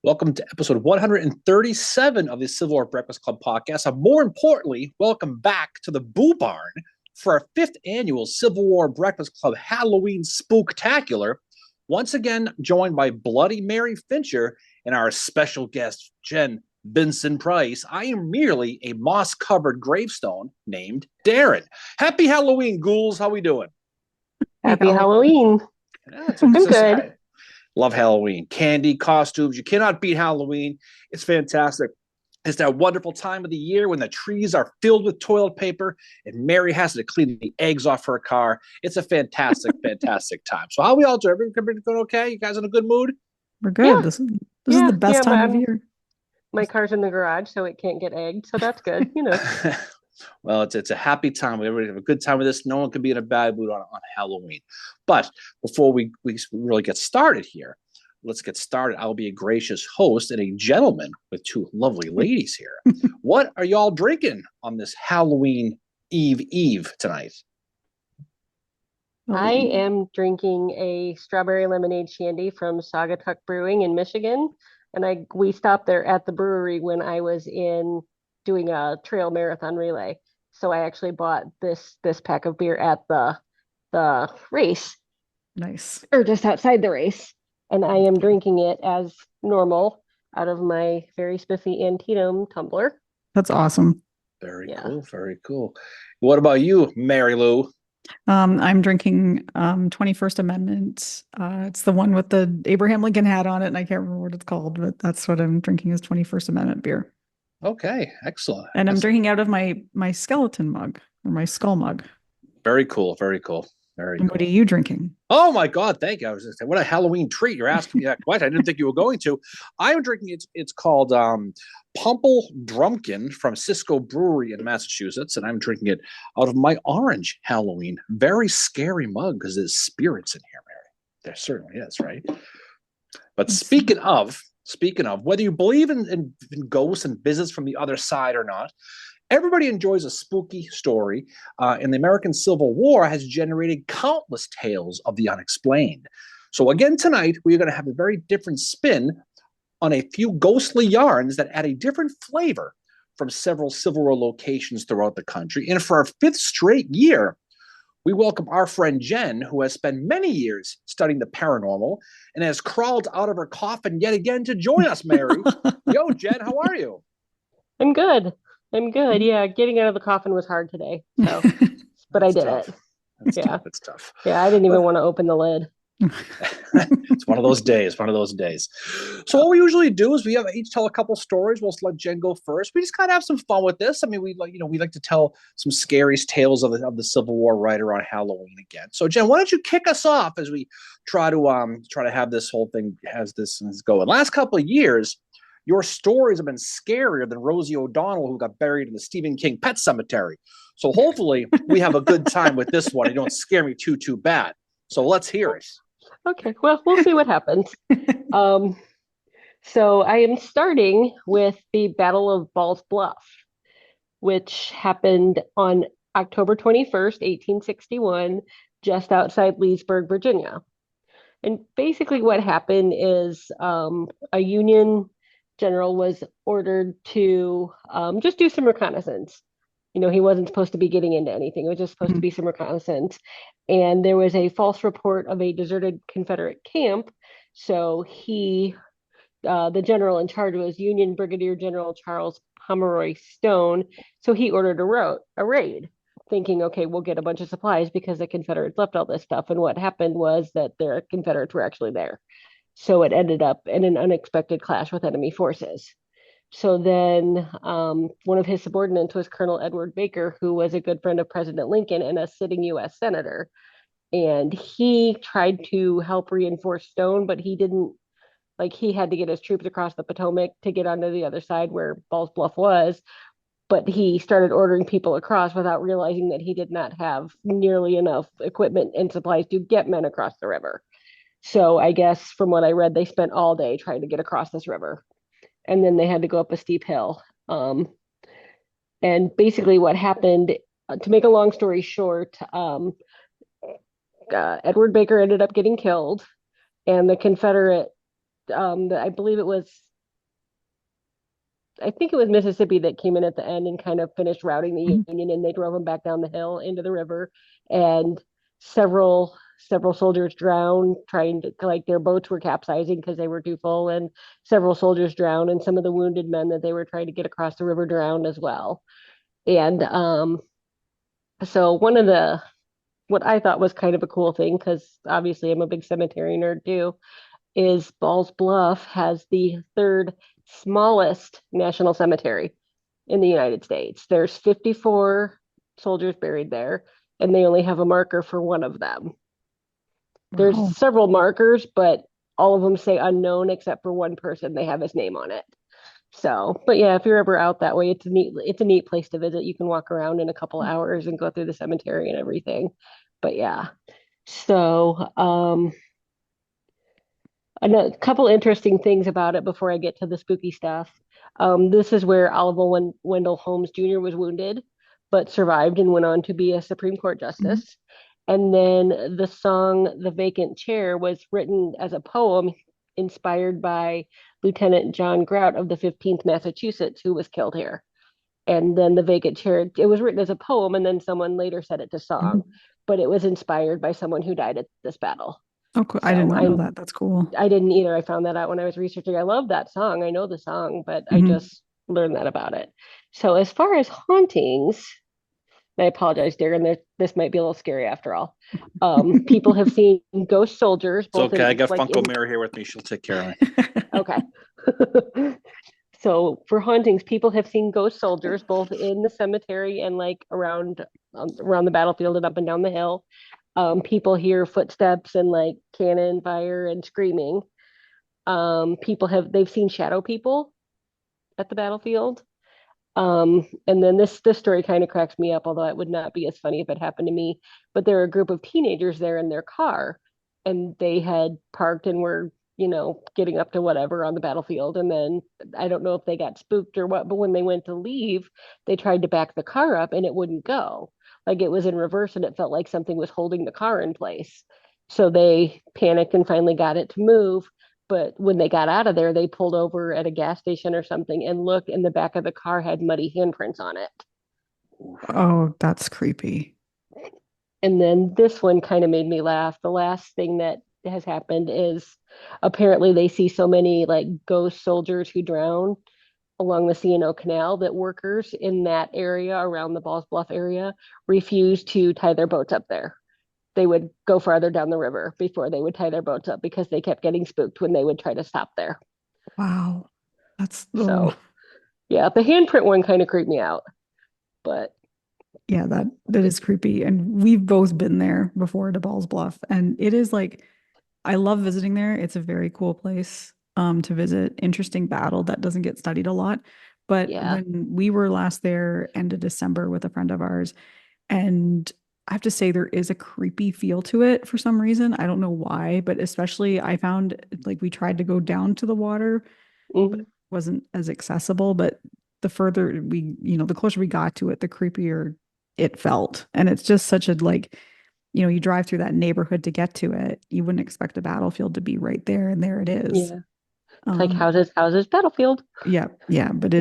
Welcome to episode 137 of the Civil War Breakfast Club podcast. And more importantly, welcome back to the BooBarn for our fifth annual Civil War Breakfast Club Halloween Spooktacular. Once again, joined by Bloody Mary Fincher and our special guest, Jen Vincent Price. I am merely a moss-covered gravestone named Darren. Happy Halloween, ghouls. How we doing? Happy Halloween. I'm good. Love Halloween. Candy, costumes. You cannot beat Halloween. It's fantastic. It's that wonderful time of the year when the trees are filled with toilet paper and Mary has to clean the eggs off her car. It's a fantastic, fantastic time. So how are we all doing? Everybody going okay? You guys in a good mood? We're good. Yeah. This is the best time of year. My car's in the garage, so it can't get egged. So that's good, Well, it's a happy time. We everybody have a good time with this. No one can be in a bad mood on Halloween. But before we really get started here, let's get started. I'll be a gracious host and a gentleman with two lovely ladies here. What are y'all drinking on this Halloween Eve tonight? I am drinking a strawberry lemonade shandy from Saugatuck Brewing in Michigan. And we stopped there at the brewery when I was in doing a trail marathon relay. So I actually bought this pack of beer at the race. Nice. Or just outside the race. And I am drinking it as normal out of my very spiffy Antietam tumbler. That's awesome. Very cool. Very cool. What about you, Mary Lou? I'm drinking 21st Amendment. It's the one with the Abraham Lincoln hat on it, and I can't remember what it's called, but that's what I'm drinking is 21st Amendment beer. Okay, excellent. And I'm drinking out of my skeleton mug or my skull mug. Very cool. Very cool. Very and cool. What are you drinking? Oh my God! Thank you. I was just saying, what a Halloween treat! You're asking me that question. I didn't think you were going to. I'm drinking. It's called Pumple Drumkin from Cisco Brewery in Massachusetts, and I'm drinking it out of my orange Halloween, very scary mug because there's spirits in here, Mary. There certainly is, right? But speaking of, whether you believe in ghosts and visits from the other side or not, everybody enjoys a spooky story, and the American Civil War has generated countless tales of the unexplained. So again tonight, we're going to have a very different spin on a few ghostly yarns that add a different flavor from several Civil War locations throughout the country. And for our fifth straight year, we welcome our friend Jen, who has spent many years studying the paranormal and has crawled out of her coffin yet again to join us, Mary. Yo, Jen, how are you? I'm good. Yeah, getting out of the coffin was hard today. So, but I did tough. it. It's tough. Yeah, I didn't even want to open the lid. It's one of those days. So what we usually do is we each tell a couple stories. We'll let Jen go first. We just kind of have some fun with this. I mean, we like to tell some scariest tales of the Civil War right around Halloween again. So Jen, why don't you kick us off as we try to have this whole thing as this going. Last couple of years, your stories have been scarier than Rosie O'Donnell, who got buried in the Stephen King Pet Cemetery. So hopefully we have a good time with this one. You don't scare me too bad. So let's hear it. Okay, well, we'll see what happens. So I am starting with the Battle of Ball's Bluff, which happened on October 21st, 1861, just outside Leesburg, Virginia. And basically what happened is a Union general was ordered to just do some reconnaissance. He wasn't supposed to be getting into anything. It was just supposed to be some reconnaissance. And there was a false report of a deserted Confederate camp. So the general in charge was Union Brigadier General Charles Pomeroy Stone. So he ordered a raid, thinking, okay, we'll get a bunch of supplies because the Confederates left all this stuff. And what happened was that the Confederates were actually there. So it ended up in an unexpected clash with enemy forces. So then one of his subordinates was Colonel Edward Baker, who was a good friend of President Lincoln and a sitting U.S. senator. And he tried to help reinforce Stone, but he didn't, he had to get his troops across the Potomac to get onto the other side where Ball's Bluff was. But he started ordering people across without realizing that he did not have nearly enough equipment and supplies to get men across the river. So I guess from what I read, they spent all day trying to get across this river. And then they had to go up a steep hill. And basically what happened, to make a long story short, Edward Baker ended up getting killed. And the Confederate, I believe it was I think it was Mississippi that came in at the end and kind of finished routing the Mhm. Union, and they drove them back down the hill into the river, and several soldiers drowned trying to, like, their boats were capsizing because they were too full, and several soldiers drowned, and some of the wounded men that they were trying to get across the river drowned as well. And so one of the what I thought was kind of a cool thing, because obviously I'm a big cemetery nerd too, is Ball's Bluff has the third smallest national cemetery in the United States. There's 54 soldiers buried there, and they only have a marker for one of them. There's Wow. several markers, but all of them say unknown except for one person. They have his name on it. So, but yeah, if you're ever out that way, it's a neat place to visit. You can walk around in a couple hours and go through the cemetery and everything. But yeah. So, a couple interesting things about it before I get to the spooky stuff. This is where Oliver Wendell Holmes Jr. was wounded, but survived and went on to be a Supreme Court Mhm. justice. And then the song "The Vacant Chair" was written as a poem inspired by Lieutenant John Grout of the 15th Massachusetts, who was killed here. And then "The Vacant Chair," it was written as a poem, and then someone later set it to song, Mhm. but it was inspired by someone who died at this battle. Oh, cool. I did So not know that. That's cool. I didn't either. I found that out when I was researching. I love that song. I know the song, but I Hmm. just learned that about it. So as far as hauntings, I apologize, Darren. This might be a little scary after all. People have seen ghost soldiers, It's both okay. I in got like Funko in. Mirror here with me. She'll take care of me. Okay. So for hauntings, people have seen ghost soldiers both in the cemetery and like around the battlefield and up and down the hill. People hear footsteps and like cannon fire and screaming. They've seen shadow people at the battlefield. And then this story kind of cracks me up, although it would not be as funny if it happened to me. But there were a group of teenagers there in their car, and they had parked and were, getting up to whatever on the battlefield. And then I don't know if they got spooked or what, but when they went to leave, they tried to back the car up and it wouldn't go. Like it was in reverse and it felt like something was holding the car in place. So they panicked and finally got it to move. But when they got out of there, they pulled over at a gas station or something and looked, and the back of the car had muddy handprints on it. Oh, that's creepy. And then this one kind of made me laugh. The last thing that has happened is apparently they see so many like ghost soldiers who drown along the C&O Canal that workers in that area around the Balls Bluff area refuse to tie their boats up there. They would go farther down the river before they would tie their boats up because they kept getting spooked when they would try to stop there. Wow. That's, oh, So yeah, the handprint one kind of creeped me out, but yeah, that is creepy. And we've both been there before to Ball's Bluff. And it is like, I love visiting there. It's a very cool place to visit. Interesting battle that doesn't get studied a lot. But yeah. when we were last there, end of December with a friend of ours, and I have to say there is a creepy feel to it for some reason. I don't know why, but especially I found like we tried to go down to the water, but Mhm. it wasn't as accessible. But the further we, the closer we got to it, the creepier it felt. And it's just such a like, you drive through that neighborhood to get to it. You wouldn't expect a battlefield to be right there, and there it is. Yeah. It's like Um, houses, battlefield. yeah, yeah, Yeah. but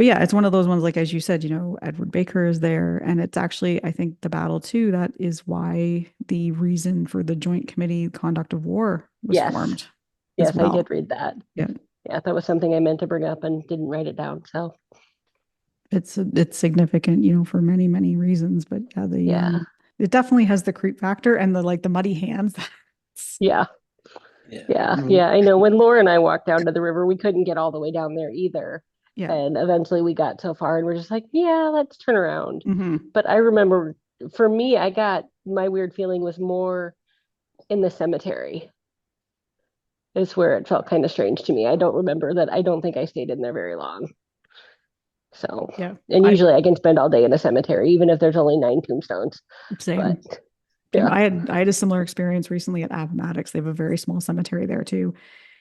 yeah, it's one of those ones, like as you said, Edward Baker is there. And it's actually, I think, the battle too, that is why the reason for the Joint Committee Conduct of War was Yes. formed as Yes, I well. did read that. Yeah. Yeah, that was something I meant to bring up and didn't write it down. So, It's significant, for many, many reasons. But yeah, yeah. it definitely has the creep factor and the muddy hands. Yeah. Yeah. Yeah. Mhm. Yeah. I know when Laura and I walked down to the river, we couldn't get all the way down there either. Yeah. And eventually we got so far and we're just like, yeah, let's turn around. Hmm. But I remember for me, I got my weird feeling was more in the cemetery is where it felt kind of strange to me. I don't remember that. I don't think I stayed in there very long. So, Yeah. and I usually I can spend all day in a cemetery, even if there's only 9 tombstones. But Same. Same. yeah, I had a similar experience recently at Appomattox. They have a very small cemetery there too.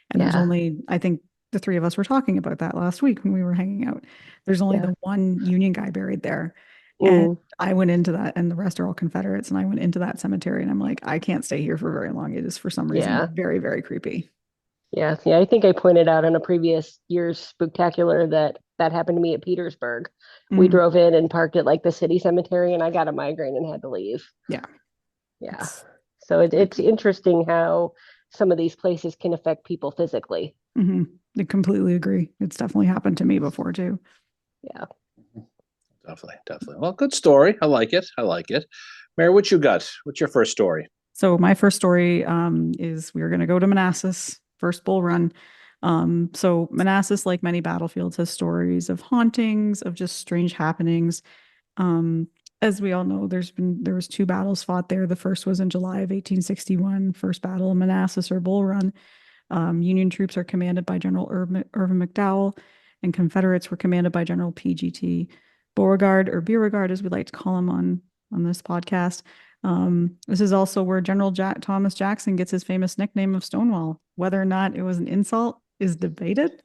And there's yeah, only, I think the three of us were talking about that last week when we were hanging out. There's only yeah. the one Union guy buried there. And Mm, I went into that, and the rest are all Confederates. And I went into that cemetery and I'm like, I can't stay here for very long. It is for some reason yeah. very, very creepy. Yeah, yeah. I think I pointed out in a previous year's spooktacular that that happened to me at Petersburg. We Mm, drove in and parked at like the city cemetery, and I got a migraine and had to leave. yeah, Yeah. it's So it's freaky. interesting how some of these places can affect people physically. Hmm. I completely agree. It's definitely happened to me before too. Yeah. Definitely, definitely. Well, good story. I like it. I like it. Mary, what you got? What's your first story? So my first story is we are going to go to Manassas, first bull run. So Manassas, like many battlefields, has stories of hauntings, of just strange happenings. Um, as we all know, there was two battles fought there. The first was in July of 1861, first battle of Manassas or Bull Run. Union troops are commanded by General Irvin McDowell, and Confederates were commanded by General PGT Beauregard, or Beauregard, as we like to call him on this podcast. This is also where General Thomas Jackson gets his famous nickname of Stonewall. Whether or not it was an insult is debated.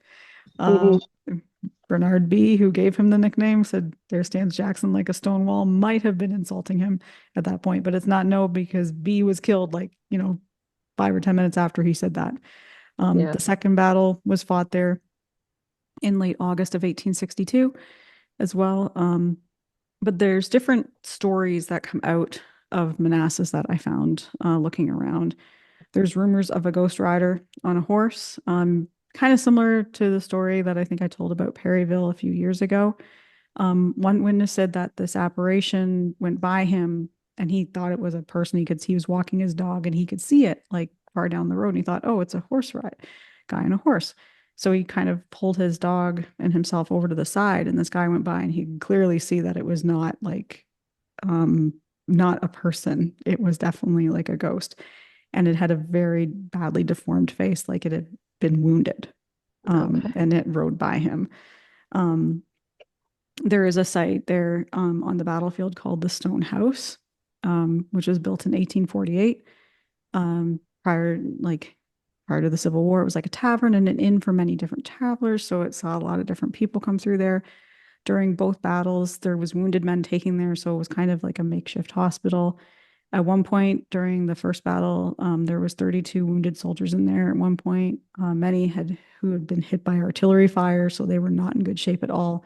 Hmm. Um, Bernard B., who gave him the nickname, said, "There stands Jackson like a stone wall," might have been insulting him at that point, but it's not no because B was killed like, 5 or 10 minutes after he said that. Yeah. The second battle was fought there in late August of 1862 as well. But there's different stories that come out of Manassas that I found looking around. There's rumors of a ghost rider on a horse, kind of similar to the story that I think I told about Perryville a few years ago. One witness said that this apparition went by him and he thought it was a person. He was walking his dog and he could see it like far down the road. And he thought, oh, it's a horse ride, guy on a horse. So he kind of pulled his dog and himself over to the side, and this guy went by and he could clearly see that it was not like not a person. It was definitely like a ghost. And it had a very badly deformed face, like it had been wounded. Okay. And it rode by him. Um, there is a site there on the battlefield called the Stone House, which was built in 1848. Prior to the Civil War, it was like a tavern and an inn for many different travelers. So it saw a lot of different people come through there. During both battles, there was wounded men taking there, so it was kind of like a makeshift hospital. At one point during the first battle, there was 32 wounded soldiers in there. At one point, many who had been hit by artillery fire, so they were not in good shape at all.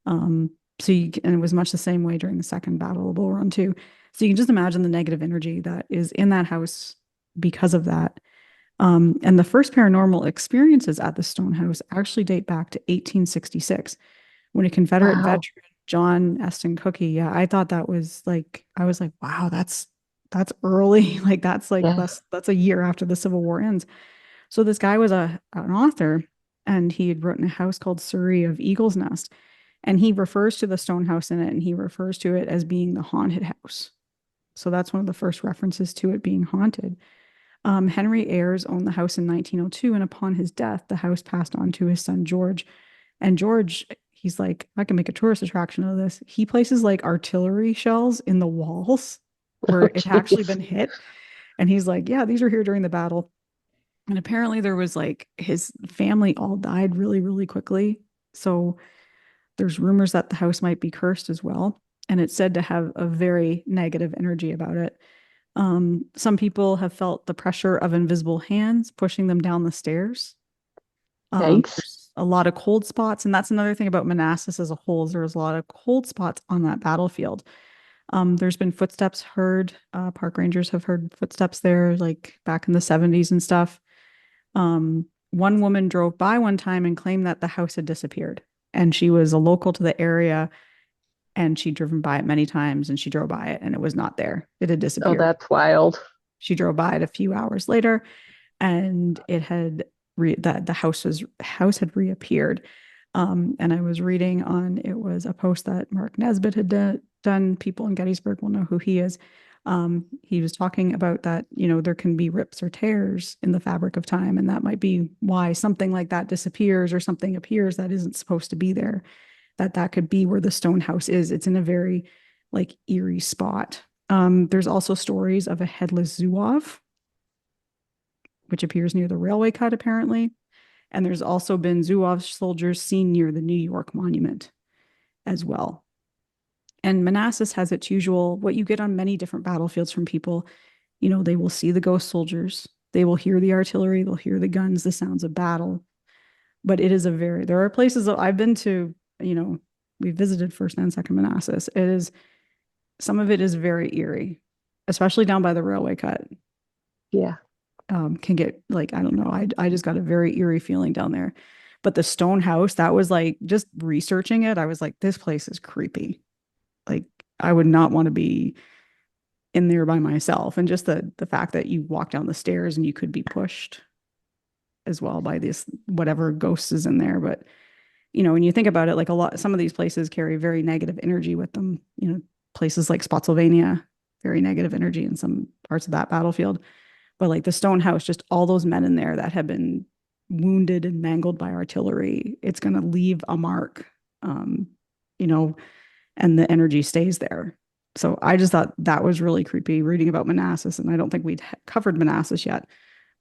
And it was much the same way during the second battle of Bull Run too. So you can just imagine the negative energy that is in that house because of that. And the first paranormal experiences at the Stone House actually date back to 1866 when a Confederate Wow. veteran, John Eston Cookie, yeah, I thought that was like, I was like, wow, that's early. Like that's like Yeah. that's a year after the Civil War ends. So this guy was an author and he had written a house called Surrey of Eagle's Nest. And he refers to the stone house in it and he refers to it as being the haunted house. So that's one of the first references to it being haunted. Henry Ayres owned the house in 1902, and upon his death, the house passed on to his son George. And George, he's like, I can make a tourist attraction of this. He places like artillery shells in the walls where Oh, it had actually jeez. been hit. And he's like, yeah, these are here during the battle. And apparently there was like his family all died really, really quickly. So there's rumors that the house might be cursed as well. And it's said to have a very negative energy about it. Some people have felt the pressure of invisible hands pushing them down the stairs. Yikes. There's a lot of cold spots, and that's another thing about Manassas as a whole. Is there's a lot of cold spots on that battlefield. There's been footsteps heard. Park rangers have heard footsteps there, like back in the 70s and stuff. One woman drove by one time and claimed that the house had disappeared, and she was a local to the area, and she'd driven by it many times, and she drove by it, and it was not there. It had Oh, disappeared. that's wild. She drove by it a few hours later, and it had that the house had reappeared. And I was reading on it was a post that Mark Nesbitt had done. People in Gettysburg will know who he is. He was talking about that, there can be rips or tears in the fabric of time, and that might be why something like that disappears or something appears that isn't supposed to be there. That could be where the stone house is. It's in a very like eerie spot. There's also stories of a headless Zouave, which appears near the railway cut, apparently. And there's also been Zouave soldiers seen near the New York Monument as well. And Manassas has its usual, what you get on many different battlefields from people. They will see the ghost soldiers. They will hear the artillery, they'll hear the guns, the sounds of battle. But it is there are places that I've been to, we visited First and Second Manassas. Some of it is very eerie, especially down by the railway cut. Yeah. Can get like, I don't know. I just got a very eerie feeling down there. But the stone house, that was like, just researching it, I was like, this place is creepy. Like, I would not want to be in there by myself. And just the fact that you walk down the stairs and you could be pushed as well by this whatever ghost is in there. But when you think about it, like some of these places carry very negative energy with them. Places like Spotsylvania, very negative energy in some parts of that battlefield. But like the stone house, just all those men in there that have been wounded and mangled by artillery, it's going to leave a mark, and the energy stays there. So I just thought that was really creepy reading about Manassas. And I don't think we'd covered Manassas yet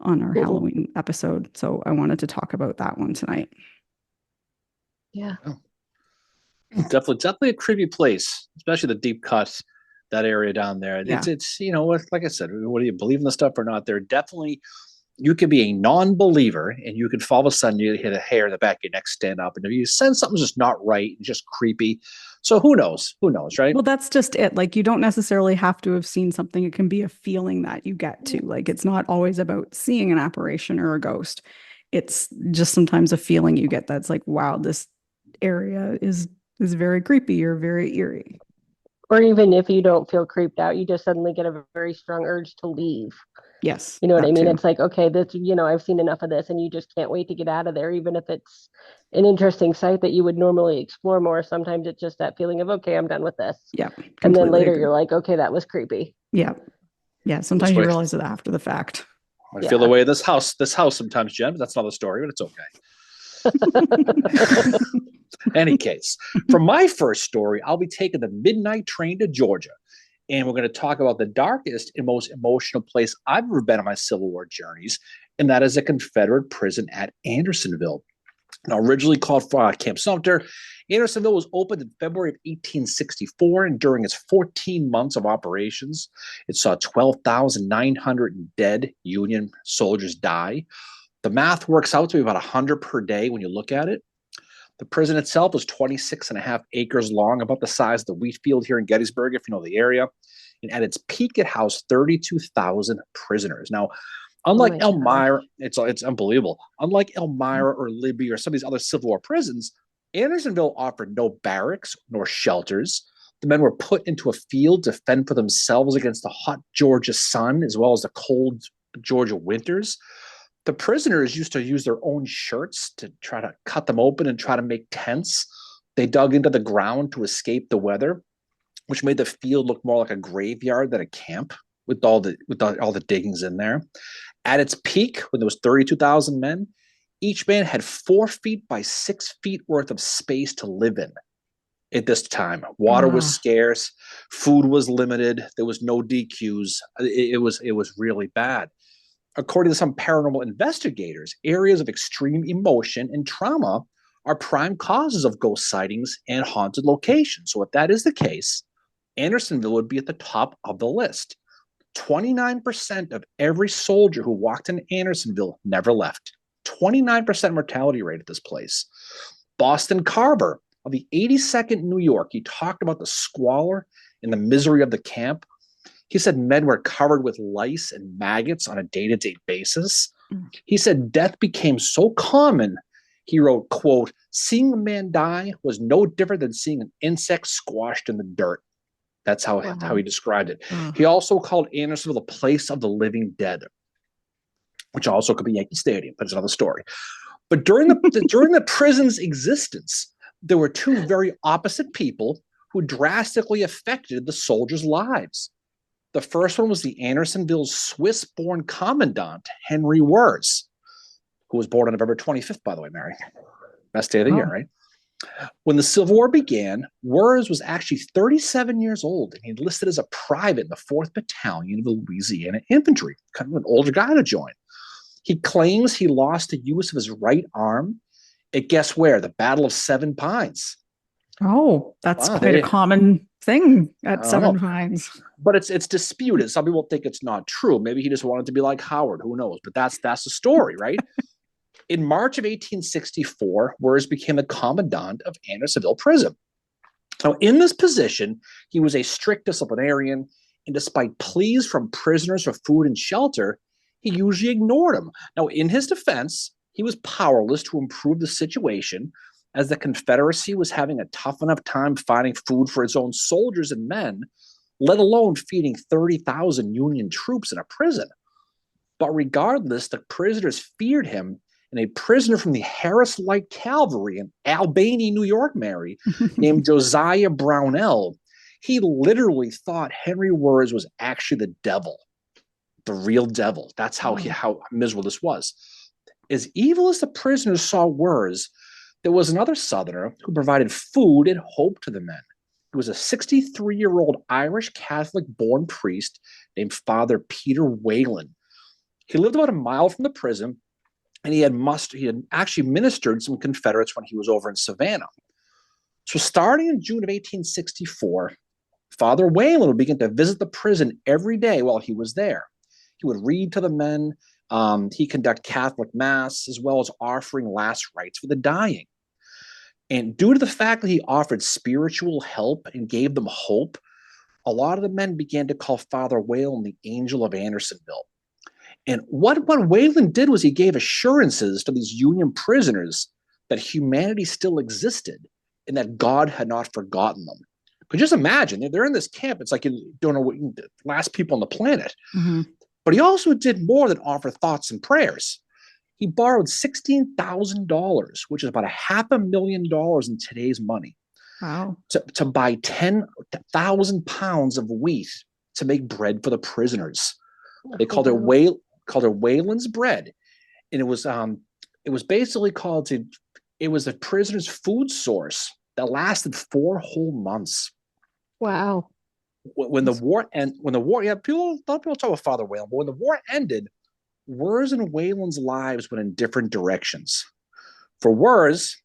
on our Halloween episode. So I wanted to talk about that one tonight. Yeah. Oh. Definitely a creepy place, especially the deep cuts, that area down there. Yeah. It's like I said, whether you believe in the stuff or not, there definitely, you could be a non-believer and you could all of a sudden you hit a hair in the back of your neck stand up. And if you sense something's just not right, just creepy. So who knows, right? Well, that's just it. Like, you don't necessarily have to have seen something. It can be a feeling that you get to. Like, it's not always about seeing an apparition or a ghost. It's just sometimes a feeling you get that's like, wow, this area is very creepy or very eerie. Or even if you don't feel creeped out, you just suddenly get a very strong urge to leave. Yes. You know what I mean? Too. It's like, okay, this, I've seen enough of this, and you just can't wait to get out of there, even if it's an interesting site that you would normally explore more. Sometimes it's just that feeling of, okay, I'm done with this. Yeah. And then later you're like, okay, that was creepy. Yeah. Yeah. Sometimes you realize it after the fact. I feel the way this house sometimes, Jen, but that's another story, but it's okay. Any case, for my first story, I'll be taking the midnight train to Georgia, and we're going to talk about the darkest and most emotional place I've ever been on my Civil War journeys, and that is a Confederate prison at Andersonville. Now, originally called Camp Sumter, Andersonville was opened in February of 1864, and during its 14 months of operations, it saw 12,900 dead Union soldiers die. The math works out to be about 100 per day when you look at it. The prison itself was 26.5 acres long, about the size of the wheat field here in Gettysburg, if you know the area. And at its peak, it housed 32,000 prisoners. Now, unlike Elmira, it's unbelievable. Unlike Elmira or Libby or some of these other Civil War prisons, Andersonville offered no barracks nor shelters. The men were put into a field to fend for themselves against the hot Georgia sun, as well as the cold Georgia winters. The prisoners used to use their own shirts to try to cut them open and try to make tents. They dug into the ground to escape the weather, which made the field look more like a graveyard than a camp with all the diggings in there. At its peak, when there was 32,000 men, each man had 4 feet by 6 feet worth of space to live in. At this time, water was scarce, food was limited, there was no DQs. It was really bad. According to some paranormal investigators, areas of extreme emotion and trauma are prime causes of ghost sightings and haunted locations. So if that is the case, Andersonville would be at the top of the list. 29% of every soldier who walked in Andersonville never left. 29% mortality rate at this place. Boston Carver of the 82nd New York, he talked about the squalor and the misery of the camp. He said men were covered with lice and maggots on a day-to-day basis. He said death became so common, he wrote, quote, seeing a man die was no different than seeing an insect squashed in the dirt. That's how he described it. He also called Andersonville the place of the living dead, which also could be Yankee Stadium, but it's another story. But during the prison's existence, there were two very opposite people who drastically affected the soldiers' lives. The first one was the Andersonville's Swiss-born commandant, Henry Wirz, who was born on November 25th, by the way, Mary. Best day of the year, right? When the Civil War began, Wirz was actually 37 years old, and he enlisted as a private in the 4th Battalion of the Louisiana Infantry, kind of an older guy to join. He claims he lost the use of his right arm at, guess where, the Battle of Seven Pines. Oh, that's Wow, quite a they, common thing I at don't Seven know. Pines. But it's disputed. Some people think it's not true. Maybe he just wanted to be like Howard. Who knows? But that's the story, right? In March of 1864, Wirz became the commandant of Andersonville Prison. Now, in this position, he was a strict disciplinarian, and despite pleas from prisoners for food and shelter, he usually ignored them. Now, in his defense, he was powerless to improve the situation, as the Confederacy was having a tough enough time finding food for its own soldiers and men, let alone feeding 30,000 Union troops in a prison. But regardless, the prisoners feared him, and a prisoner from the Harris Light Cavalry in Albany, New York, Mary, named Josiah Brownell, he literally thought Henry Wirz was actually the devil, the real devil. That's how miserable this was. As evil as the prisoners saw Wirz, there was another Southerner who provided food and hope to the men. He was a 63-year-old Irish Catholic-born priest named Father Peter Whalen. He lived about a mile from the prison, and he had actually ministered some Confederates when he was over in Savannah. So starting in June of 1864, Father Whalen would begin to visit the prison every day while he was there. He would read to the men. He conduct Catholic mass, as well as offering last rites for the dying. And due to the fact that he offered spiritual help and gave them hope, a lot of the men began to call Father Whalen the Angel of Andersonville. And what Whalen did was he gave assurances to these Union prisoners that humanity still existed and that God had not forgotten them. Could you just imagine? They're in this camp. It's like you don't know what the last people on the planet. Mm-hmm. But he also did more than offer thoughts and prayers. He borrowed $16,000, which is about $500,000 in today's money, Wow. to buy 10,000 pounds of wheat to make bread for the prisoners. They called it Whalen's bread, and it was basically it was a prisoner's food source that lasted 4 whole months. Wow. When the war a lot of people talk about Father Whalen, but when the war ended, Wirz and Whalen's lives went in different directions. For Wirz,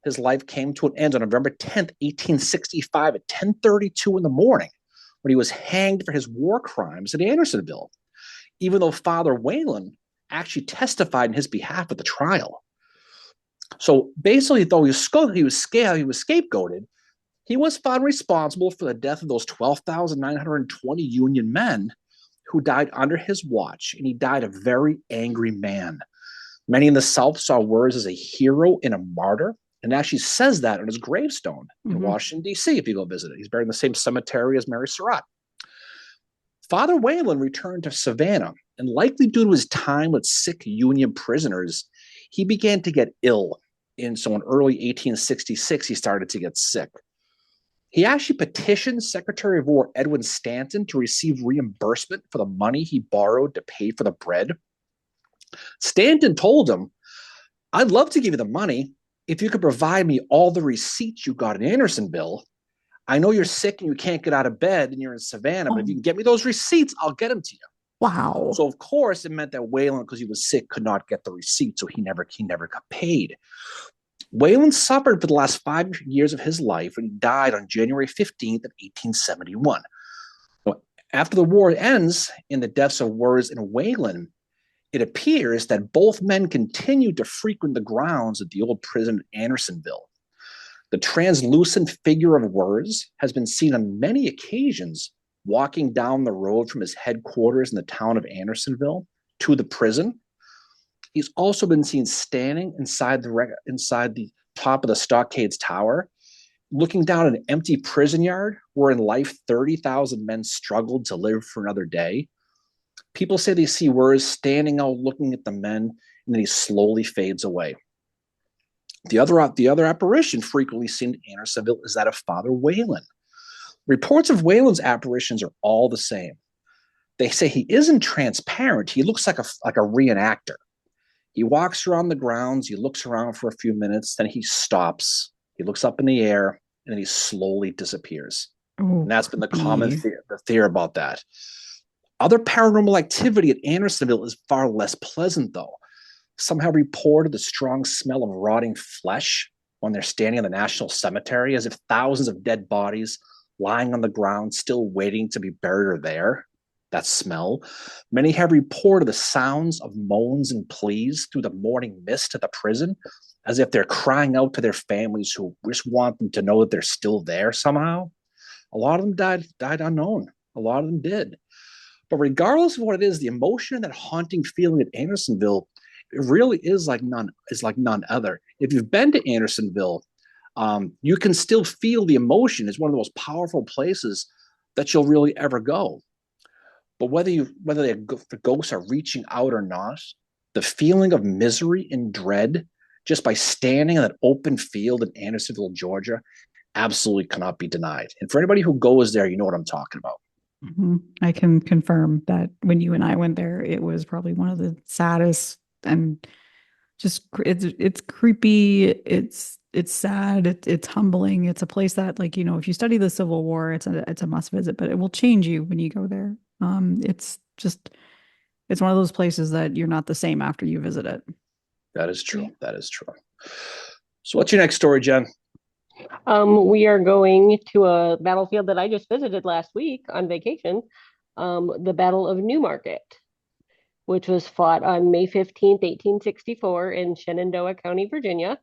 his life came to an end on November 10th, 1865 at 10:32 in the morning, when he was hanged for his war crimes at Andersonville, even though Father Whalen actually testified in his behalf at the trial. So basically, though he was scapegoated, he was found responsible for the death of those 12,920 Union men who died under his watch, and he died a very angry man. Many in the South saw Wirz as a hero and a martyr, and actually says that on his gravestone in Washington, D.C., if you go visit it. He's buried in the same cemetery as Mary Surratt. Father Whalen returned to Savannah, and likely due to his time with sick Union prisoners, he began to get ill. And so in early 1866, he started to get sick. He actually petitioned Secretary of War Edwin Stanton to receive reimbursement for the money he borrowed to pay for the bread. Stanton told him, "I'd love to give you the money if you could provide me all the receipts you got in Andersonville. I know you're sick and you can't get out of bed and you're in Savannah, but if you can get me those receipts, I'll get them to you." Wow. So of course it meant that Whalen, because he was sick, could not get the receipt, so he never got paid. Whalen suffered for the last 5 years of his life and died on January 15th of 1871. After the war ends in the deaths of Wirz and Whalen, it appears that both men continued to frequent the grounds of the old prison at Andersonville. The translucent figure of Wirz has been seen on many occasions walking down the road from his headquarters in the town of Andersonville to the prison. He's also been seen standing inside the top of the Stockades Tower, looking down an empty prison yard where in life 30,000 men struggled to live for another day. People say they see Wirz standing out looking at the men, and then he slowly fades away. The other apparition frequently seen in Andersonville is that of Father Whalen. Reports of Whalen's apparitions are all the same. They say he isn't transparent. He looks like a reenactor. He walks around the grounds, he looks around for a few minutes, then he stops, he looks up in the air, and then he slowly disappears. And that's been the common theory about that. Other paranormal activity at Andersonville is far less pleasant, though. Some have reported the strong smell of rotting flesh when they're standing in the National Cemetery, as if thousands of dead bodies lying on the ground, still waiting to be buried, are there. That smell. Many have reported the sounds of moans and pleas through the morning mist at the prison, as if they're crying out to their families who just want them to know that they're still there somehow. A lot of them died unknown. A lot of them did. But regardless of what it is, the emotion and that haunting feeling at Andersonville, it really is like none other. If you've been to Andersonville, you can still feel the emotion. It's one of the most powerful places that you'll really ever go. But whether the ghosts are reaching out or not, the feeling of misery and dread just by standing in that open field in Andersonville, Georgia, absolutely cannot be denied. And for anybody who goes there, you know what I'm talking about. Mm-hmm. I can confirm that when you and I went there, it was probably one of the saddest and just it's creepy. It's sad. It's humbling. It's a place that, like, if you study the Civil War, it's a must visit, but it will change you when you go there. It's one of those places that you're not the same after you visit it. That is true. That is true. So what's your next story, Jen? We are going to a battlefield that I just visited last week on vacation, the Battle of Newmarket, which was fought on May 15th, 1864 in Shenandoah County, Virginia.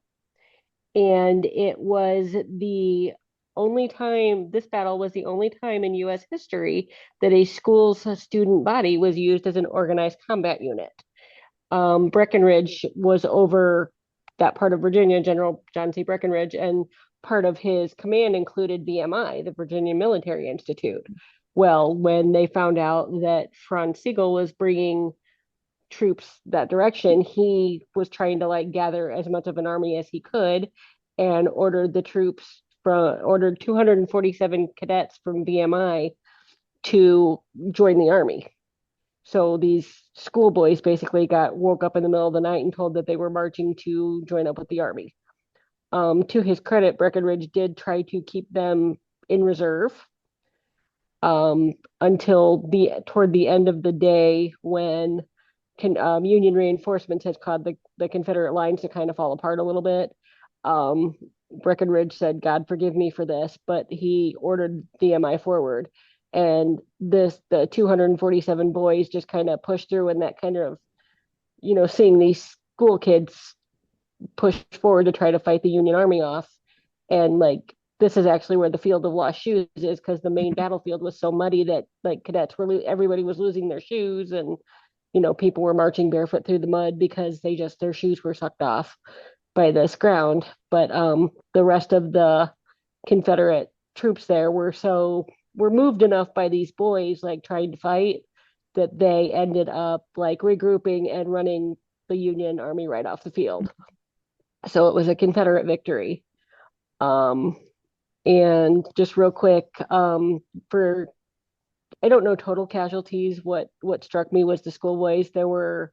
And it was the only time, this battle was the only time in U.S. history that a school's student body was used as an organized combat unit. Breckinridge was over that part of Virginia, General John C. Breckinridge, and part of his command included VMI, the Virginia Military Institute. Well, when they found out that Franz Sigel was bringing troops that direction, he was trying to like gather as much of an army as he could and ordered 247 cadets from VMI to join the army. So these schoolboys basically woke up in the middle of the night and told that they were marching to join up with the army. To his credit, Breckinridge did try to keep them in reserve until toward the end of the day, when Union reinforcements had caused the Confederate lines to kind of fall apart a little bit. Breckinridge said, "God forgive me for this," but he ordered VMI forward. And the 247 boys just kind of pushed through, and that kind of, seeing these school kids push forward to try to fight the Union Army off. And like, this is actually where the field of lost shoes is, because the main battlefield was so muddy that like cadets everybody was losing their shoes, and people were marching barefoot through the mud because their shoes were sucked off by this ground. But the rest of the Confederate troops there were moved enough by these boys like trying to fight that they ended up like regrouping and running the Union Army right off the field. So it was a Confederate victory. And just real quick, for I don't know total casualties. What struck me was the schoolboys. There were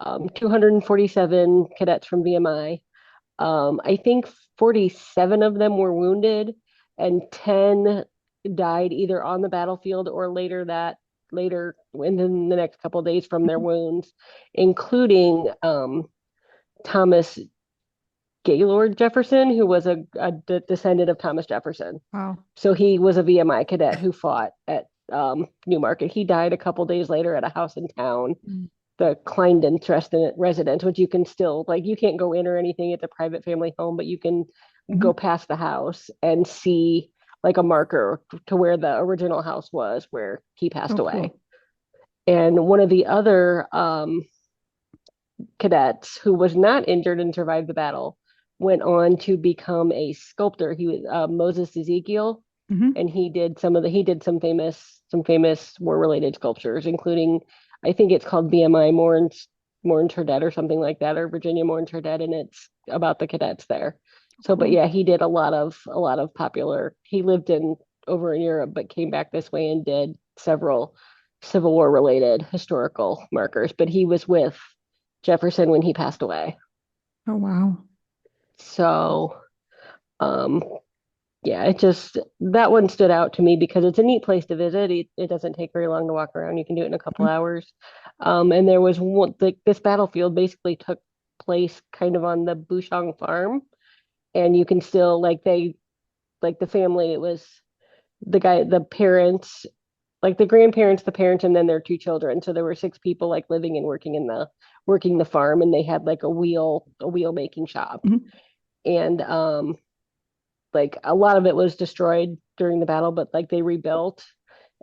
247 cadets from VMI. I think 47 of them were wounded, and 10 died either on the battlefield or later within the next couple of days from their wounds, including Thomas Gaylord Jefferson, who was a descendant of Thomas Jefferson. Wow. So he was a VMI cadet who fought at Newmarket. He died a couple days later at a house in town, the Clindon residence, which you can still, like, you can't go in or anything. It's a private family home, but you can go past the house and see like a marker to where the original house was where he passed away. Cool. And one of the other cadets who was not injured and survived the battle went on to become a sculptor. He was Moses Ezekiel, and he did some famous war-related sculptures, including, I think it's called BMI Mourns Her Dead or something like that, or Virginia Mourns Her Dead, and it's about the cadets there. So, but yeah, he did a lot of popular. He lived over in Europe, but came back this way and did several Civil War related historical markers. But he was with Jefferson when he passed away. Oh, wow. So, yeah, that one stood out to me because it's a neat place to visit. It doesn't take very long to walk around. You can do it in a couple hours. And there was this battlefield basically took place kind of on the Bouchon farm. and you can still like the family, it was the parents, like the grandparents, the parents, and then their two children. So there were six people like living and working the farm, and they had like a wheel making shop. Mhm. And like a lot of it was destroyed during the battle, but like they rebuilt.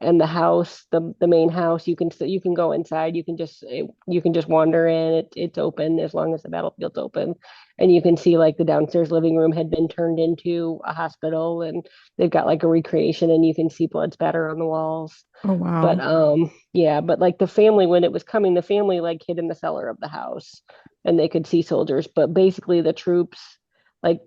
And the house, the main house, you can go inside. You can just wander in. It's open as long as the battlefield's open, and you can see like the downstairs living room had been turned into a hospital, and they've got like a recreation, and you can see blood spatter on the walls. Oh, But wow. yeah, but like the family, when it was coming, the family like hid in the cellar of the house, and they could see soldiers. But basically, the troops like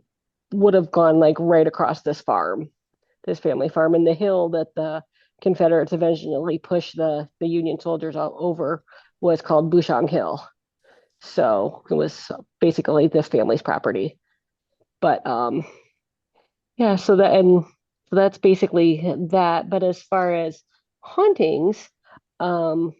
would have gone like right across this family farm, and the hill that the Confederates eventually pushed the Union soldiers all over was called Bouchon Hill. So it was basically this family's property. But yeah, so that's basically that. But as far as hauntings, um,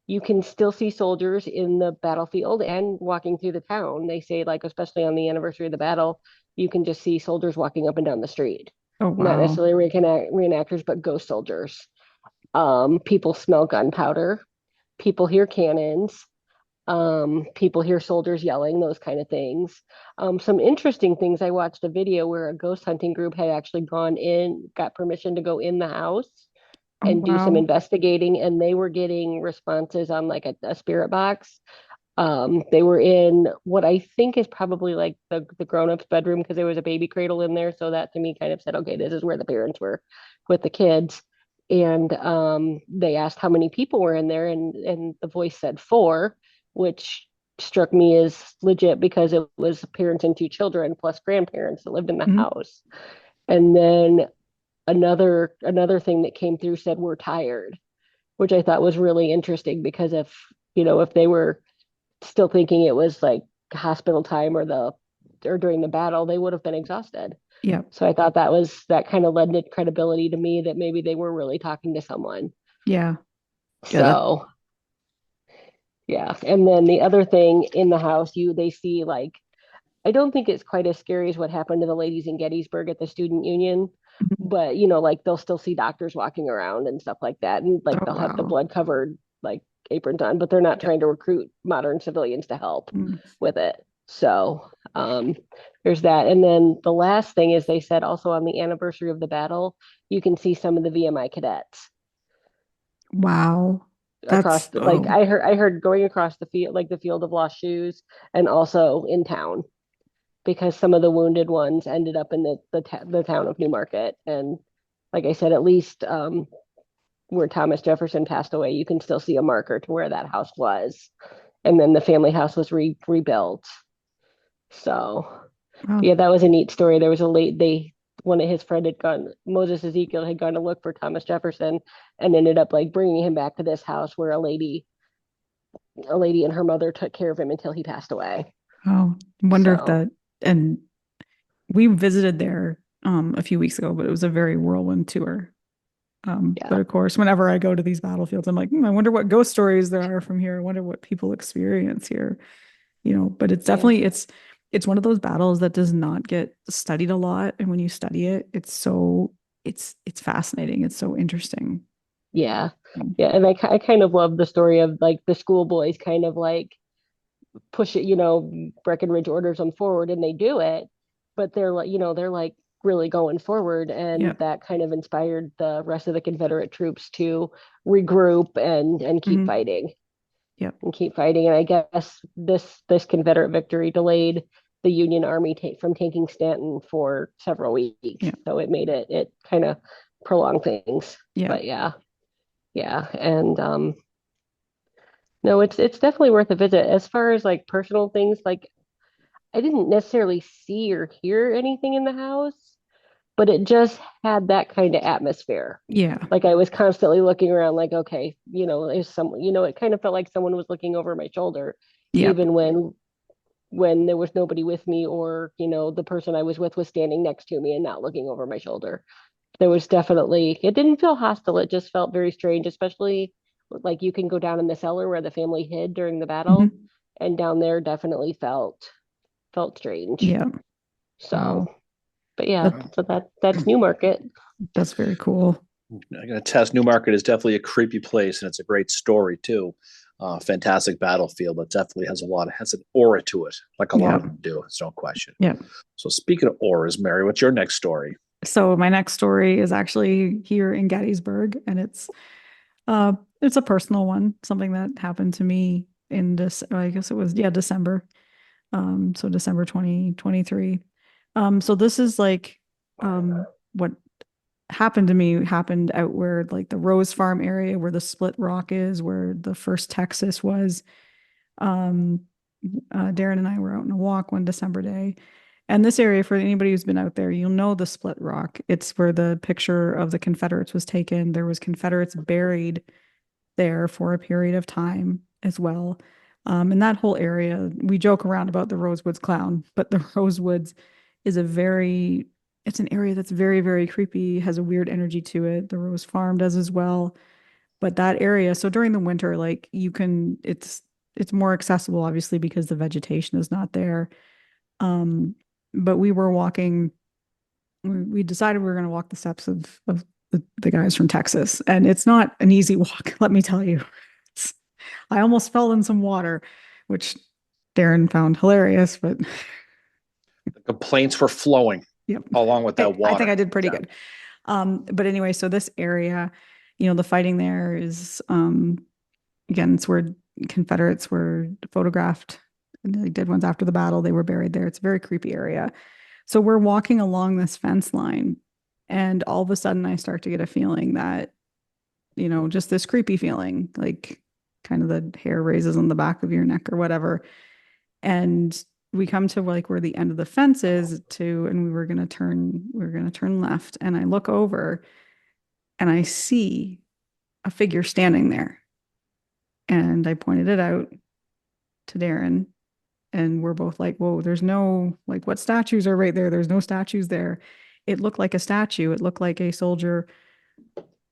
you can still see soldiers in the battlefield and walking through the town. They say, like, especially on the anniversary of the battle, you can just see soldiers walking up and down the street. Oh, Not wow. necessarily reenactors, but ghost soldiers. People smell gunpowder. People hear cannons. People hear soldiers yelling, those kind of things. Some interesting things. I watched a video where a ghost hunting group had actually gone in, got permission to go in the house Oh, and do some wow. investigating, and they were getting responses on like a spirit box. They were in what I think is probably like the grown-ups bedroom, because there was a baby cradle in there, so that to me kind of said, okay, this is where the parents were with the kids. And they asked how many people were in there, and the voice said four, which struck me as legit because it was parents and two children plus grandparents that lived in the Mhm. house. And then another thing that came through said we're tired, which I thought was really interesting, because if they were still thinking it was like hospital time or during the battle, they would have been exhausted. Yep. So I thought that kind of lended credibility to me that maybe they were really talking to someone. Yeah. Yeah. That. So yeah. And then the other thing in the house, they see like, I don't think it's quite as scary as what happened to the ladies in Gettysburg at the student union, Mhm. but like they'll still see doctors walking around and stuff like that, and like Oh, they'll have the wow. blood covered like aprons on, but they're not Yep. trying to recruit modern civilians to help Mm. with it. So there's that. And then the last thing is, they said also on the anniversary of the battle, you can see some of the VMI cadets Wow. across That's, like oh, I heard going across the field, like the field of lost shoes, and also in town, because some of the wounded ones ended up in the town of Newmarket. And like I said, at least where Thomas Jefferson passed away, you can still see a marker to where that house was. And then the family house was rebuilt. So wow. yeah, that was a neat story. There was a late they one of his friend had gone Moses Ezekiel had gone to look for Thomas Jefferson, and ended up like bringing him back to this house where a lady and her mother took care of him until he passed away. Oh, I wonder if So that, and we visited there a few weeks ago, but it was a very whirlwind tour. But yeah, of course, whenever I go to these battlefields, I'm like, I wonder what ghost stories there are from here. I wonder what people experience here. But it's yeah, definitely it's one of those battles that does not get studied a lot. And when you study it, it's fascinating. It's so interesting. yeah, yeah. And I kind of love the story of like the schoolboys kind of like push it, Breckinridge orders them forward, and they do it, but they're like really going forward, Yeah. and that kind of inspired the rest of the Confederate troops to regroup and keep Hmm. fighting Yep. and keep fighting. And I guess this Confederate victory delayed the Union Army from taking Stanton for several weeks, Yeah. so it kind of prolonged things. Yeah. But yeah, yeah, and no, it's definitely worth a visit. As far as like personal things, like I didn't necessarily see or hear anything in the house, but it just had that kind of atmosphere. Yeah. Like I was constantly looking around, like, okay, is someone, it kind of felt like someone was looking over my shoulder, Yep. even when there was nobody with me, or, the person I was with was standing next to me and not looking over my shoulder. There was definitely, it didn't feel hostile. It just felt very strange, especially like you can go down in the cellar where the family hid during the battle, Hmm. and down there definitely felt strange. Yeah. So, Wow. but yeah, That, so that's Newmarket. that's very cool. I'm going to test. Newmarket is definitely a creepy place, and it's a great story too. Fantastic battlefield, but definitely has an aura to it, like a lot of Yep. them do. It's no question. Yep. So speaking of auras, Mary, what's your next story? So my next story is actually here in Gettysburg, and it's a personal one, something that happened to me in this, I guess it was, yeah, December. So December 2023. So this is like what happened to me happened out where like the Rose Farm area where the Split Rock is, where the first Texas was. Um, Darren and I were out on a walk one December day. And this area, for anybody who's been out there, you'll know the Split Rock. It's where the picture of the Confederates was taken. There was Confederates buried there for a period of time as well. In that whole area, we joke around about the Rosewoods clown, but the Rosewoods is it's an area that's very, very creepy, has a weird energy to it. The Rose Farm does as well. But that area, so during the winter, like it's more accessible, obviously, because the vegetation is not there. Um, but we were walking, we decided we were going to walk the steps of the guys from Texas. And it's not an easy walk, let me tell you. I almost fell in some water, which Darren found hilarious, but The complaints were flowing yep. along with that I think I water. did pretty good. But anyway, so this area, the fighting there is again, it's where Confederates were photographed and they did ones after the battle. They were buried there. It's a very creepy area. So we're walking along this fence line, and all of a sudden I start to get a feeling that, just this creepy feeling, like kind of the hair raises on the back of your neck or whatever. And we come to like where the end of the fence is and we were going to turn left. And I look over and I see a figure standing there. And I pointed it out to Darren, and we're both like, whoa, there's no, like, what statues are right there? There's no statues there. It looked like a statue. It looked like a soldier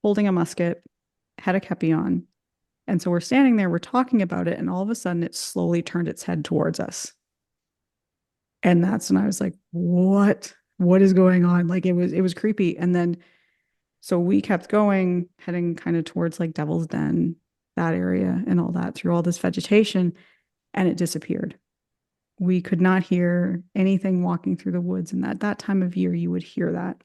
holding a musket, had a kepi on. And so we're standing there, we're talking about it, and all of a sudden it slowly turned its head towards us. And that's when I was like, what is going on? Like it was creepy. And then so we kept going, heading kind of towards like Devil's Den, that area and all that through all this vegetation, and it disappeared. We could not hear anything walking through the woods. And at that time of year, you would hear that.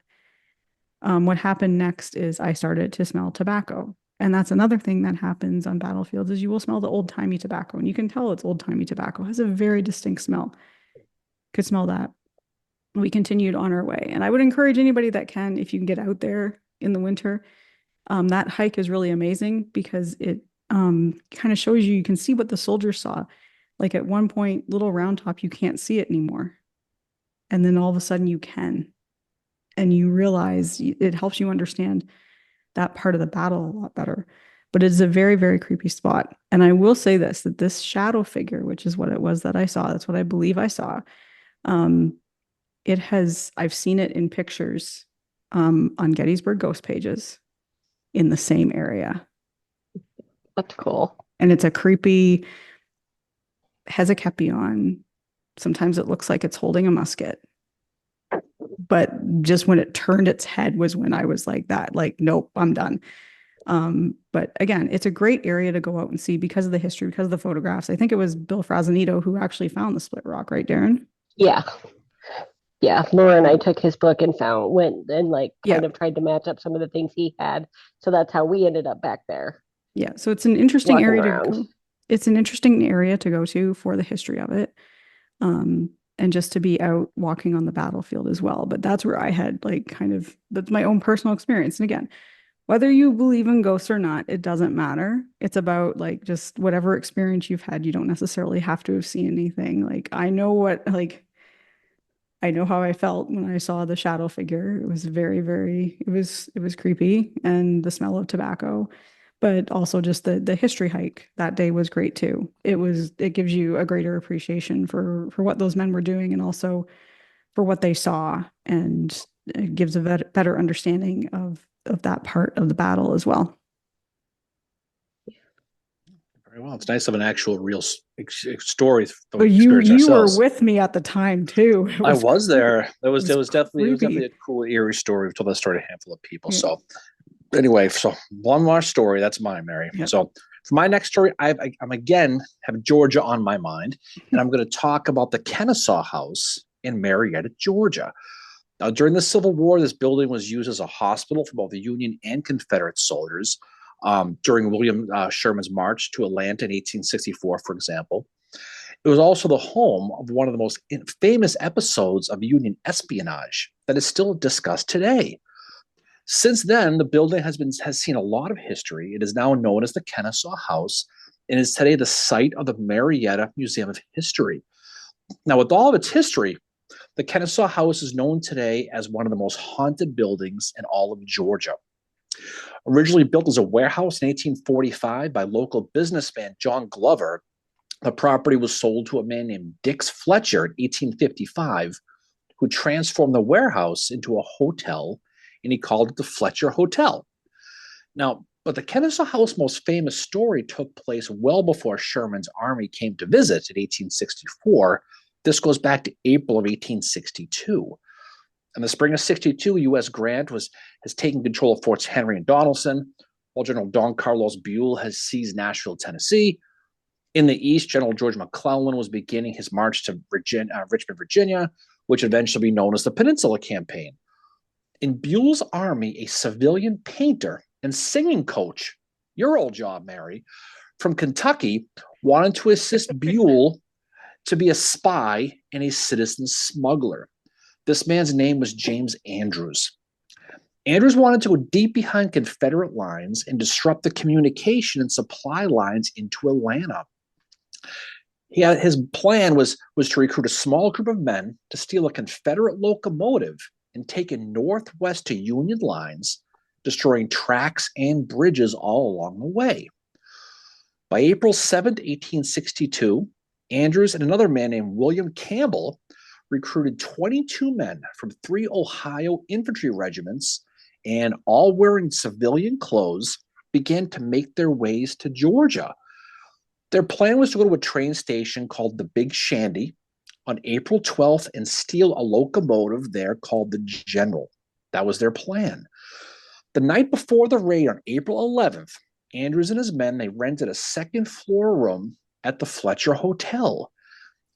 What happened next is I started to smell tobacco. And that's another thing that happens on battlefields is you will smell the old-timey tobacco. And you can tell it's old-timey tobacco. It has a very distinct smell. Could smell that. We continued on our way. And I would encourage anybody that can, if you can get out there in the winter, that hike is really amazing because it kind of shows you can see what the soldiers saw. Like at one point, Little Round Top, you can't see it anymore. And then all of a sudden you can. And you realize it helps you understand that part of the battle a lot better. But it's a very, very creepy spot. And I will say this, that this shadow figure, which is what it was that I saw, that's what I believe I saw. I've seen it in pictures on Gettysburg ghost pages in the same area. That's cool. And it's a creepy, has a kepi on. Sometimes it looks like it's holding a musket. But just when it turned its head was when I was like that, like, nope, I'm done. But again, it's a great area to go out and see because of the history, because of the photographs. I think it was Bill Frazanito who actually found the Split Rock, right, Darren? Yeah. Yeah. Laura and I took his book and went and like Yeah. kind of tried to match up some of the things he had. So that's how we ended up back there. Yeah. So it's an interesting Walking area to around. go. It's an interesting area to go to for the history of it. And just to be out walking on the battlefield as well. But that's where I had like that's my own personal experience. And again, whether you believe in ghosts or not, it doesn't matter. It's about like just whatever experience you've had. You don't necessarily have to have seen anything. Like I know how I felt when I saw the shadow figure. It was very, very, it was creepy and the smell of tobacco, but also just the history hike that day was great too. It gives you a greater appreciation for what those men were doing and also for what they saw, and it gives a better understanding of that part of the battle as well. Very well. It's nice of an actual real story that But we you experienced you were ourselves. with me at the time too. It I was was there. It was it was definitely creepy. a cool, eerie story. We've told that story to a handful of people. Yeah. So anyway, so one more story. That's mine, Mary. Yeah. So for my next story, I'm again have Georgia on my mind, and I'm going to talk about the Kennesaw House in Marietta, Georgia. Now, during the Civil War, this building was used as a hospital for both the Union and Confederate soldiers. During William Sherman's march to Atlanta in 1864, for example. It was also the home of one of the most famous episodes of Union espionage that is still discussed today. Since then, the building has seen a lot of history. It is now known as the Kennesaw House and is today the site of the Marietta Museum of History. Now, with all of its history, the Kennesaw House is known today as one of the most haunted buildings in all of Georgia. Originally built as a warehouse in 1845 by local businessman John Glover, the property was sold to a man named Dix Fletcher in 1855, who transformed the warehouse into a hotel, and he called it the Fletcher Hotel. Now, but the Kennesaw House most famous story took place well before Sherman's army came to visit in 1864. This goes back to April of 1862. In the spring of 62, U.S. Grant has taken control of Forts Henry and Donelson, while General Don Carlos Buell has seized Nashville, Tennessee. In the east, General George McClellan was beginning his march to Richmond, Virginia, which would eventually be known as the Peninsula Campaign. In Buell's army, a civilian painter and singing coach, your old job, Mary, from Kentucky, wanted to assist Buell to be a spy and a citizen smuggler. This man's name was James Andrews. Andrews wanted to go deep behind Confederate lines and disrupt the communication and supply lines into Atlanta. His plan was to recruit a small group of men to steal a Confederate locomotive and take it northwest to Union lines, destroying tracks and bridges all along the way. By April 7th, 1862, Andrews and another man named William Campbell recruited 22 men from 3 Ohio infantry regiments, and all wearing civilian clothes, began to make their ways to Georgia. Their plan was to go to a train station called the Big Shandy on April 12th and steal a locomotive there called the General. That was their plan. The night before the raid on April 11th, Andrews and his men, they rented a second-floor room at the Fletcher Hotel.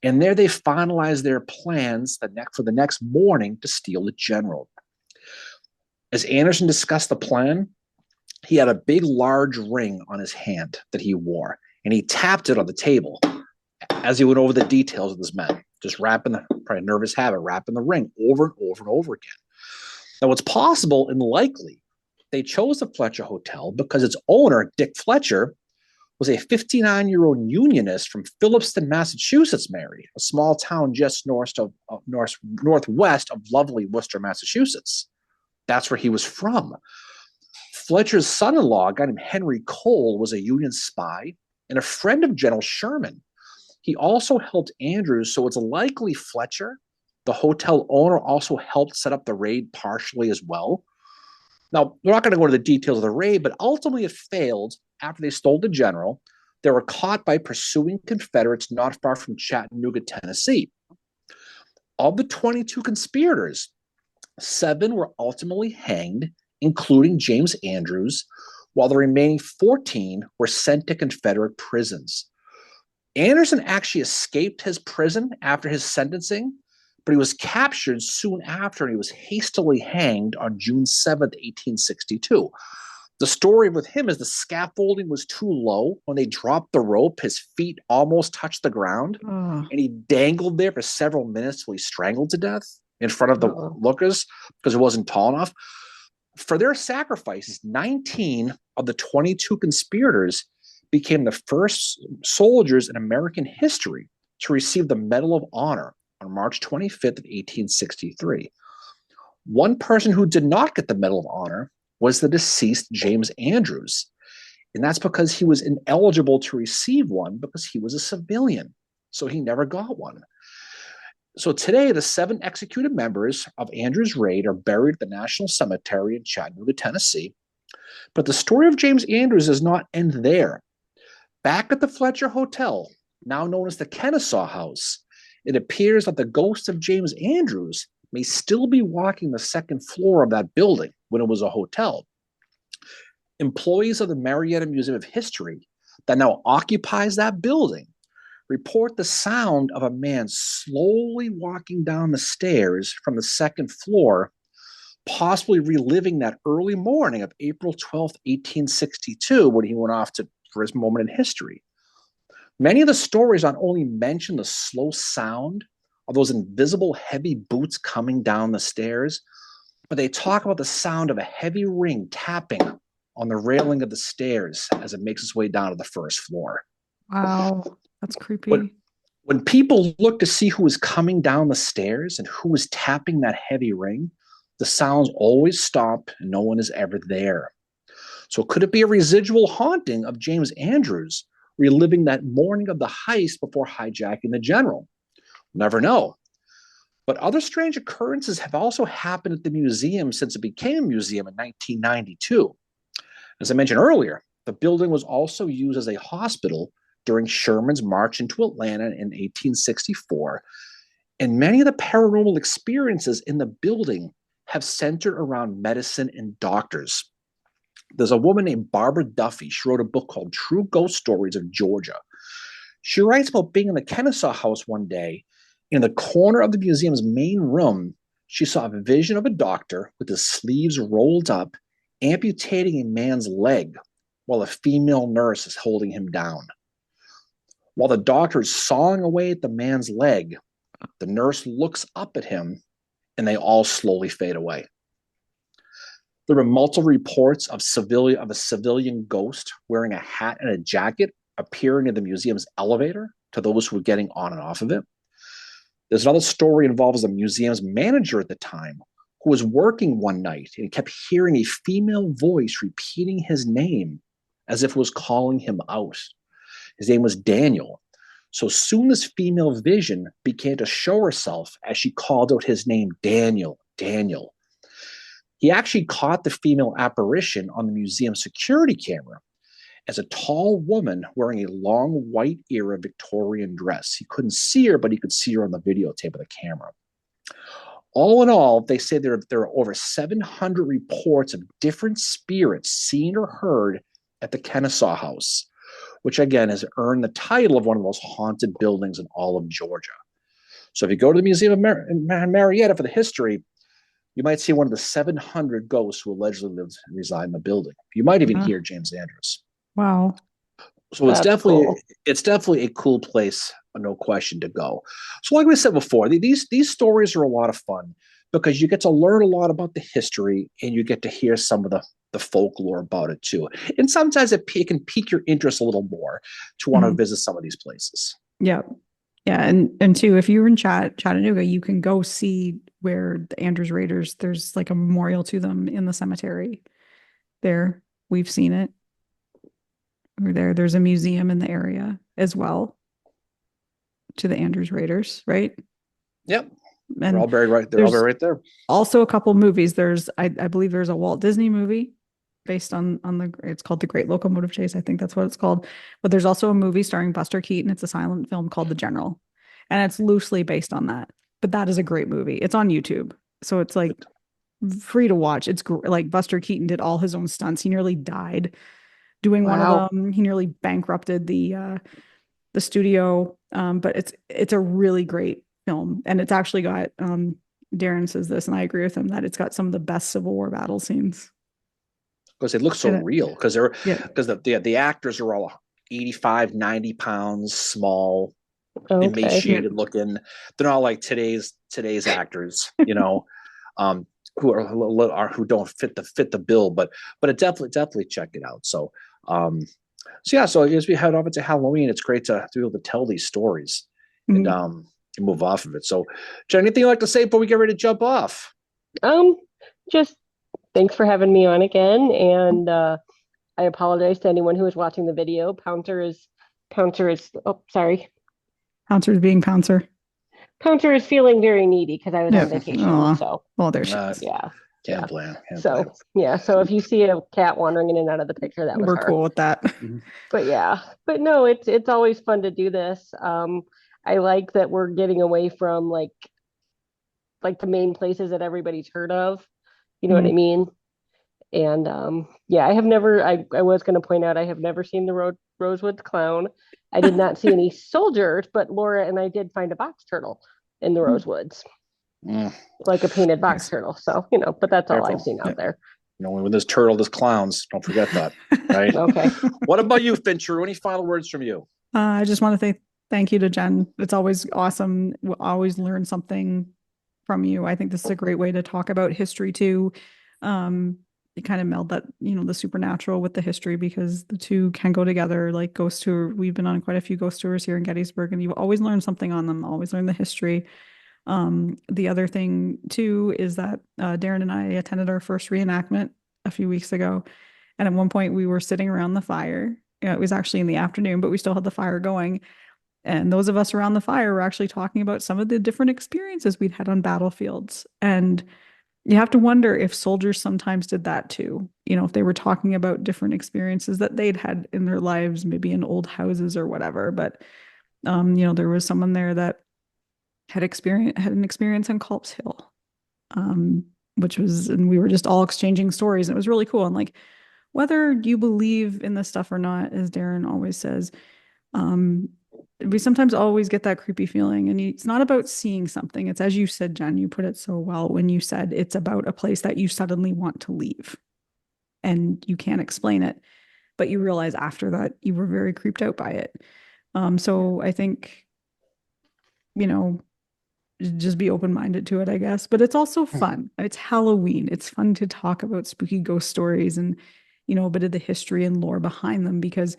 And there they finalized their plans for the next morning to steal the General. As Anderson discussed the plan, he had a big, large ring on his hand that he wore, and he tapped it on the table as he went over the details of his men, just probably a nervous habit, wrapping the ring over and over and over again. Now, it's possible and likely they chose the Fletcher Hotel because its owner, Dick Fletcher, was a 59-year-old Unionist from Phillipston, Massachusetts, Mary, a small town just northwest of lovely Worcester, Massachusetts. That's where he was from. Fletcher's son-in-law, a guy named Henry Cole, was a Union spy and a friend of General Sherman. He also helped Andrews, so it's likely Fletcher, the hotel owner, also helped set up the raid partially as well. Now, we're not going to go into the details of the raid, but ultimately it failed after they stole the General. They were caught by pursuing Confederates not far from Chattanooga, Tennessee. Of the 22 conspirators, 7 were ultimately hanged, including James Andrews, while the remaining 14 were sent to Confederate prisons. Anderson actually escaped his prison after his sentencing, but he was captured soon after and he was hastily hanged on June 7th, 1862. The story with him is the scaffolding was too low. When they dropped the rope, his feet almost touched the ground, and he dangled there for several minutes till he strangled to death in front of the lookers because it wasn't tall enough. For their sacrifices, 19 of the 22 conspirators became the first soldiers in American history to receive the Medal of Honor on March 25th of 1863. One person who did not get the Medal of Honor was the deceased James Andrews. And that's because he was ineligible to receive one because he was a civilian. So he never got one. So today, the 7 executed members of Andrews' raid are buried at the National Cemetery in Chattanooga, Tennessee. But the story of James Andrews does not end there. Back at the Fletcher Hotel, now known as the Kennesaw House, it appears that the ghost of James Andrews may still be walking the second floor of that building when it was a hotel. Employees of the Marietta Museum of History that now occupies that building report the sound of a man slowly walking down the stairs from the second floor, possibly reliving that early morning of April 12th, 1862, when he went off for his moment in history. Many of the stories not only mention the slow sound of those invisible heavy boots coming down the stairs, but they talk about the sound of a heavy ring tapping on the railing of the stairs as it makes its way down to the first floor. Wow, that's creepy. When people look to see who is coming down the stairs and who is tapping that heavy ring, the sounds always stop and no one is ever there. So could it be a residual haunting of James Andrews reliving that morning of the heist before hijacking the general? Never know. But other strange occurrences have also happened at the museum since it became a museum in 1992. As I mentioned earlier, the building was also used as a hospital during Sherman's march into Atlanta in 1864, and many of the paranormal experiences in the building have centered around medicine and doctors. There's a woman named Barbara Duffy. She wrote a book called True Ghost Stories of Georgia. She writes about being in the Kennesaw House one day. In the corner of the museum's main room, she saw a vision of a doctor with his sleeves rolled up, amputating a man's leg while a female nurse is holding him down. While the doctor is sawing away at the man's leg, the nurse looks up at him and they all slowly fade away. There were multiple reports of a civilian ghost wearing a hat and a jacket appearing in the museum's elevator to those who were getting on and off of it. There's another story involves a museum's manager at the time who was working one night and kept hearing a female voice repeating his name as if it was calling him out. His name was Daniel. So soon this female vision began to show herself as she called out his name, Daniel, Daniel. He actually caught the female apparition on the museum security camera as a tall woman wearing a long white era Victorian dress. He couldn't see her, but he could see her on the videotape of the camera. All in all, they say there are over 700 reports of different spirits seen or heard at the Kennesaw House, which again has earned the title of one of the most haunted buildings in all of Georgia. So if you go to the Museum of Marietta for the history, you might see one of the 700 ghosts who allegedly lived and reside in the building. You might even hear James Andrews. Wow. So it's definitely a cool place, no question, to go. So like we said before, these stories are a lot of fun because you get to learn a lot about the history and you get to hear some of the folklore about it too. And sometimes it can pique your interest a little more to want to visit some of these places. Yeah. Yeah. And too, if you're in Chattanooga, you can go see where the Andrews Raiders, there's like a memorial to them in the cemetery there. We've seen it. There's a museum in the area as well to the Andrews Raiders, right? Yep. And they're all buried right. They're all buried right there. Also a couple movies. I believe there's a Walt Disney movie based on it's called The Great Locomotive Chase. I think that's what it's called. But there's also a movie starring Buster Keaton. It's a silent film called The General. And it's loosely based on that. But that is a great movie. It's on YouTube. So it's like free to watch. It's like Buster Keaton did all his own stunts. He nearly died doing one of them. He nearly bankrupted the studio. But it's a really great film. And it's actually got Darren says this, and I agree with him, that it's got some of the best Civil War battle scenes. Because they look so real. Because the actors are all 85, 90 pounds, small, emaciated looking. They're not like today's actors, who don't fit the bill. But it definitely check it out. So as we head over to Halloween, it's great to be able to tell these stories and move off of it. So, Jen, anything you'd like to say before we get ready to jump off? Just thanks for having me on again, and I apologize to anyone who is watching the video. Pouncer is being Pouncer. Pouncer is feeling very needy because I was on vacation. So well, there she is. Yeah. Can't blame. Can't So blame. yeah, so if you see a cat wandering in and out of the picture, that was We're her. cool with that. But yeah, but no, it's always fun to do this. I like that we're getting away from like the main places that everybody's heard of. You know what I mean? And yeah, I have never. I was going to point out I have never seen the Rosewoods clown. I did not see any soldiers, but Laura and I did find a box turtle in the Rosewoods, like a painted box turtle. So but that's all Careful. I've seen out there. When there's turtle, there's clowns. Don't forget that, right? Okay. What about you, Fincher? Any final words from you? I just want to say thank you to Jen. It's always awesome. We'll always learn something from you. I think this is a great way to talk about history too. You kind of meld that, the supernatural with the history because the two can go together. Like ghost tour, we've been on quite a few ghost tours here in Gettysburg, and you always learn something on them. Always learn the history. The other thing too is that Darren and I attended our first reenactment a few weeks ago, and at one point we were sitting around the fire. It was actually in the afternoon, but we still had the fire going. And those of us around the fire were actually talking about some of the different experiences we'd had on battlefields. And you have to wonder if soldiers sometimes did that too. If they were talking about different experiences that they'd had in their lives, maybe in old houses or whatever. But there was someone there that had an experience on Culp's Hill, and we were just all exchanging stories. And it was really cool. And like, whether you believe in this stuff or not, as Darren always says, we sometimes always get that creepy feeling. And it's not about seeing something. It's, as you said, Jen, you put it so well when you said it's about a place that you suddenly want to leave and you can't explain it, but you realize after that you were very creeped out by it. So I think, just be open-minded to it, I guess. But it's also fun. It's Halloween. It's fun to talk about spooky ghost stories and, a bit of the history and lore behind them, because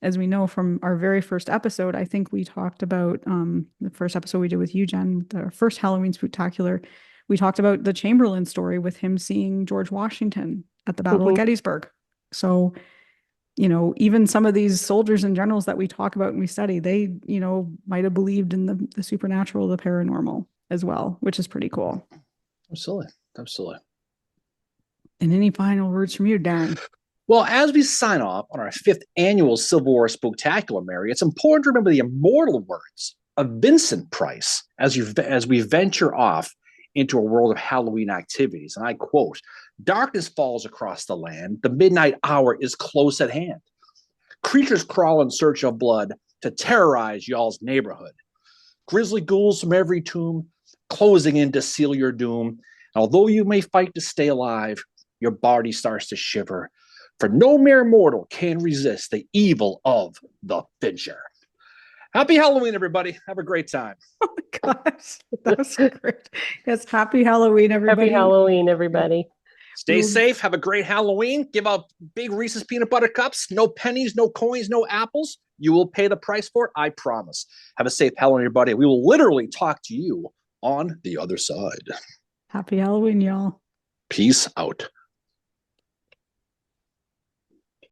as we know from our very first episode, I think we talked about the first episode we did with you, Jen, the first Halloween Spooktacular. We talked about the Chamberlain story with him seeing George Washington at the Battle of Gettysburg. So, even some of these soldiers and generals that we talk about and we study, they, might have believed in the supernatural, the paranormal as well, which is pretty cool. Absolutely. Absolutely. And any final words from you, Darren? Well, as we sign off on our 5th annual Civil War Spooktacular, Mary, it's important to remember the immortal words of Vincent Price as we venture off into a world of Halloween activities. And I quote, "Darkness falls across the land. The midnight hour is close at hand. Creatures crawl in search of blood to terrorize y'all's neighborhood. Grisly ghouls from every tomb closing in to seal your doom. And although you may fight to stay alive, your body starts to shiver. For no mere mortal can resist the evil of the Fincher." Happy Halloween, everybody. Have a great time. Oh my gosh, that was great. Yes, happy Halloween, everybody. Happy Halloween, everybody. Stay safe. Have a great Halloween. Give out big Reese's peanut butter cups. No pennies, no coins, no apples. You will pay the price for it, I promise. Have a safe Halloween, everybody. We will literally talk to you on the other side. Happy Halloween, y'all. Peace out.